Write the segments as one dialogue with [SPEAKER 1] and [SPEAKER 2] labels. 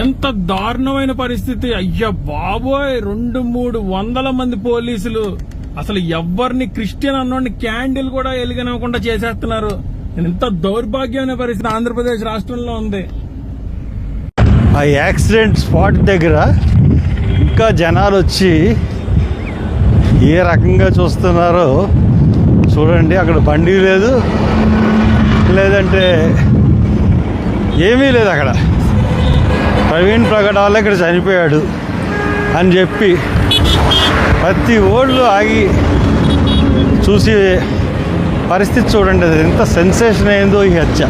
[SPEAKER 1] ఎంత దారుణమైన పరిస్థితి. అయ్యా బాబోయ్, 200-300 మంది పోలీసులు అసలు ఎవరిని క్రిస్టియన్ అన్నోడిని క్యాండిల్ కూడా వెలిగనివ్వకుండా చేసేస్తున్నారు. ఎంత దౌర్భాగ్యమైన పరిస్థితి ఆంధ్రప్రదేశ్ రాష్ట్రంలో ఉంది.
[SPEAKER 2] ఆ యాక్సిడెంట్ స్పాట్ దగ్గర ఇంకా జనాలు వచ్చి ఏ రకంగా చూస్తున్నారో చూడండి. అక్కడ బండి లేదు, లేదంటే ఏమీ లేదు. అక్కడ ప్రవీణ్ ప్రగడాల ఇక్కడ చనిపోయాడు అని చెప్పి ప్రతి ఓళ్ళు ఆగి చూసి పరిస్థితి చూడండి. అది ఎంత సెన్సేషన్ అయిందో ఈ హత్య.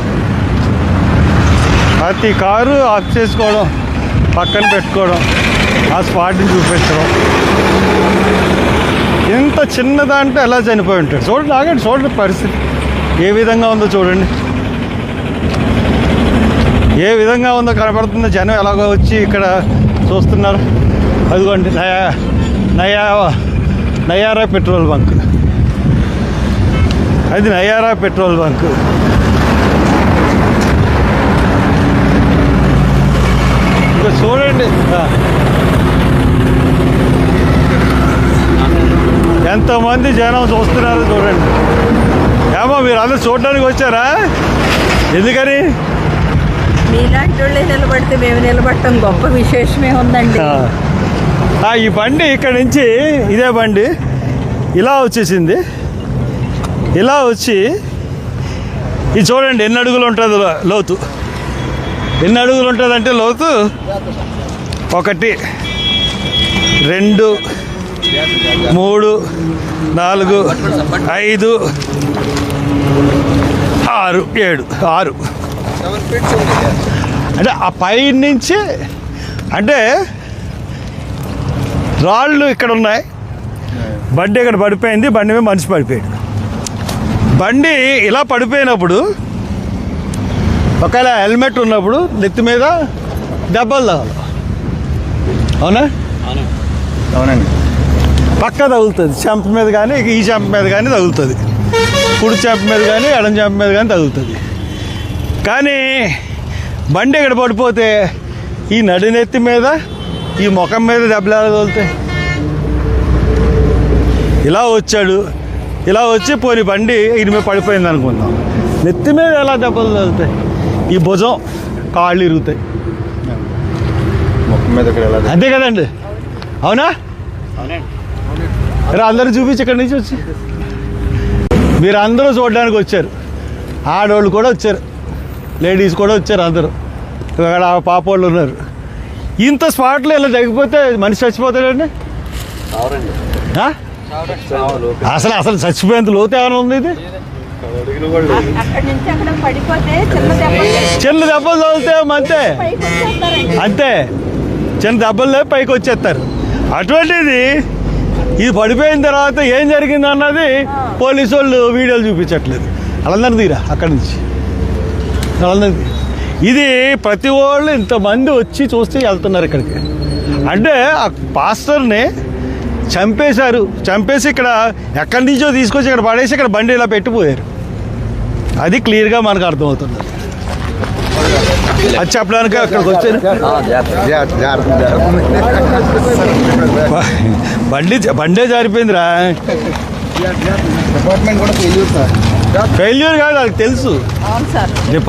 [SPEAKER 2] ప్రతి కారు ఆఫ్ చేసుకోవడం, పక్కన పెట్టుకోవడం, ఆ స్పాట్ని చూపించడం. ఇంత చిన్నదంటే ఎలా చనిపోయి ఉంటాడు. చూడండి, ఆగండి, చూడండి పరిస్థితి ఏ విధంగా ఉందో చూడండి. ఏ విధంగా ఉందో కనపడుతుందో. జనం ఎలాగో వచ్చి ఇక్కడ చూస్తున్నారు. అదిగోండి నయారా పెట్రోల్ బంక్. అది నయారా పెట్రోల్ బంక్. ఇంకా చూడండి ఎంతమంది జనం చూస్తున్నారో చూడండి. ఏమో మీరు అందరూ చూడడానికి వచ్చారా? ఎందుకని?
[SPEAKER 3] మీలాంటి వాళ్ళే నిలబడితే మేము నిలబడటం గొప్ప విశేషమే ఉందండి.
[SPEAKER 2] ఈ బండి ఇక్కడ నుంచి ఇదే బండి ఇలా వచ్చేసింది. ఇలా వచ్చి ఇది చూడండి ఎన్ని అడుగులు ఉంటుంది లోతు. ఎన్ని అడుగులు ఉంటుందంటే లోతు 1, 2, 3, 4, 5, 6, 7, 6. అంటే ఆ పై నుంచి అంటే రాళ్ళు ఇక్కడ ఉన్నాయి. బండి ఇక్కడ పడిపోయింది. బండి మీద మనిషి పడిపోయాడు. బండి ఇలా పడిపోయినప్పుడు ఒకవేళ హెల్మెట్ ఉన్నప్పుడు నెత్తి మీద దెబ్బలు తగలు. అవునా?
[SPEAKER 4] అవునండి.
[SPEAKER 2] పక్క తగులుతుంది. చెంప మీద కానీ, ఈ చెంప మీద కానీ తగులుతుంది. కుడి చెంప మీద కానీ, ఎడం చెంప మీద కానీ తగులుతుంది. కానీ బండి ఇక్కడ పడిపోతే ఈ నడినెత్తి మీద, ఈ ముఖం మీద దెబ్బలు ఎలా తగులుతాయి? ఇలా వచ్చాడు. ఇలా వచ్చి పోని బండి ఇది మీద పడిపోయింది అనుకుందాం. నెత్తి మీద ఎలా దెబ్బలు తగులుతాయి? ఈ భుజం, కాళ్ళు ఇరుగుతాయి.
[SPEAKER 4] ముఖం మీద
[SPEAKER 2] అంతే కదండి? అవునా? అందరూ చూపించి ఇక్కడి నుంచి వచ్చి మీరు అందరూ చూడడానికి వచ్చారు. ఆడవాళ్ళు కూడా వచ్చారు, లేడీస్ కూడా వచ్చారు. అందరూ ఇక్కడ పాపోళ్ళు ఉన్నారు. ఇంత స్పాట్లో ఇలా తగ్గిపోతే మనిషి చచ్చిపోతాడండి. అసలు చచ్చిపోయేంత లోతు ఏమైనా ఉంది? ఇది చిన్న దెబ్బలు తగులుతాయి అంతే. చిన్న దెబ్బలు లేవు, పైకి వచ్చేస్తారు. అటువంటిది ఇది పడిపోయిన తర్వాత ఏం జరిగింది అన్నది పోలీసు వాళ్ళు వీడియోలు చూపించట్లేదు. వాళ్ళందరూ తీరా అక్కడి నుంచి. వాళ్ళందరికీ ఇది ప్రతి వాళ్ళు ఇంతమంది వచ్చి చూస్తే వెళ్తున్నారు ఇక్కడికి. అంటే ఆ పాస్టర్ని చంపేశారు. చంపేసి ఇక్కడ ఎక్కడి నుంచో తీసుకొచ్చి ఇక్కడ పడేసి ఇక్కడ బండి ఇలా పెట్టిపోయారు. అది క్లియర్గా మనకు అర్థమవుతుంది. అది చెప్పడానికి అక్కడికి వచ్చాను. బండే జారిపోయిందిరా. ఫెయిల్యూర్ కాదు, వాళ్ళకి తెలుసు.